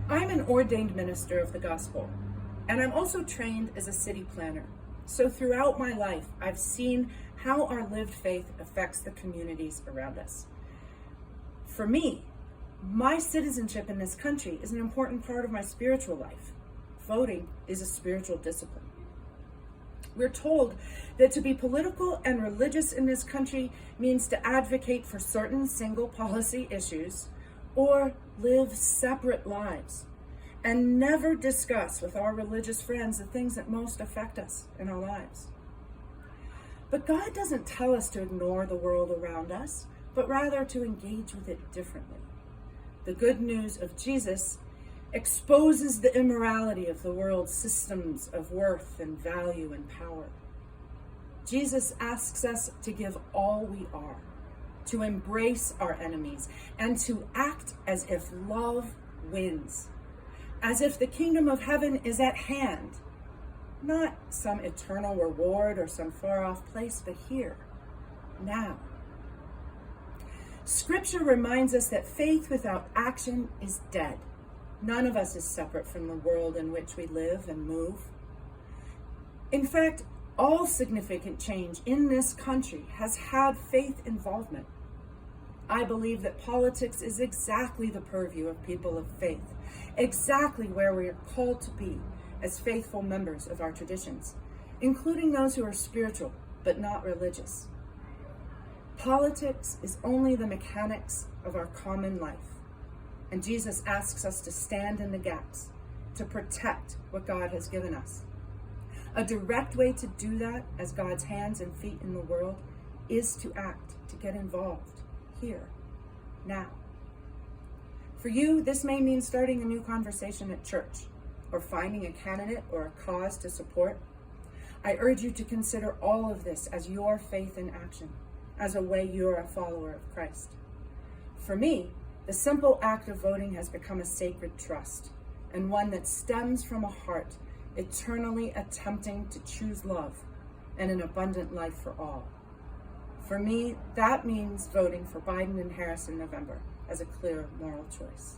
I'm an ordained minister of the gospel, and I'm also trained as a city planner. So throughout my life, I've seen how our lived faith affects the communities around us. For me, my citizenship in this country is an important part of my spiritual life. Voting is a spiritual discipline. We're told that to be political and religious in this country means to advocate for certain single policy issues or live separate lives and never discuss with our religious friends the things that most affect us in our lives. But God doesn't tell us to ignore the world around us, but rather to engage with it differently. The good news of Jesus exposes the immorality of the world's systems of worth and value and power. Jesus asks us to give all we are, to embrace our enemies, and to act as if love wins, as if the kingdom of heaven is at hand, not some eternal reward or some far-off place, but here, now. Scripture reminds us that faith without action is dead. None of us is separate from the world in which we live and move. In fact, all significant change in this country has had faith involvement. I believe that politics is exactly the purview of people of faith, exactly where we are called to be as faithful members of our traditions, including those who are spiritual but not religious. Politics is only the mechanics of our common life. And Jesus asks us to stand in the gaps, to protect what God has given us. A direct way to do that as God's hands and feet in the world is to act, to get involved, here, now. For you, this may mean starting a new conversation at church, or finding a candidate or a cause to support. I urge you to consider all of this as your faith in action, as a way you're a follower of Christ. For me, the simple act of voting has become a sacred trust, and one that stems from a heart eternally attempting to choose love and an abundant life for all. For me, that means voting for Biden and Harris in November as a clear moral choice.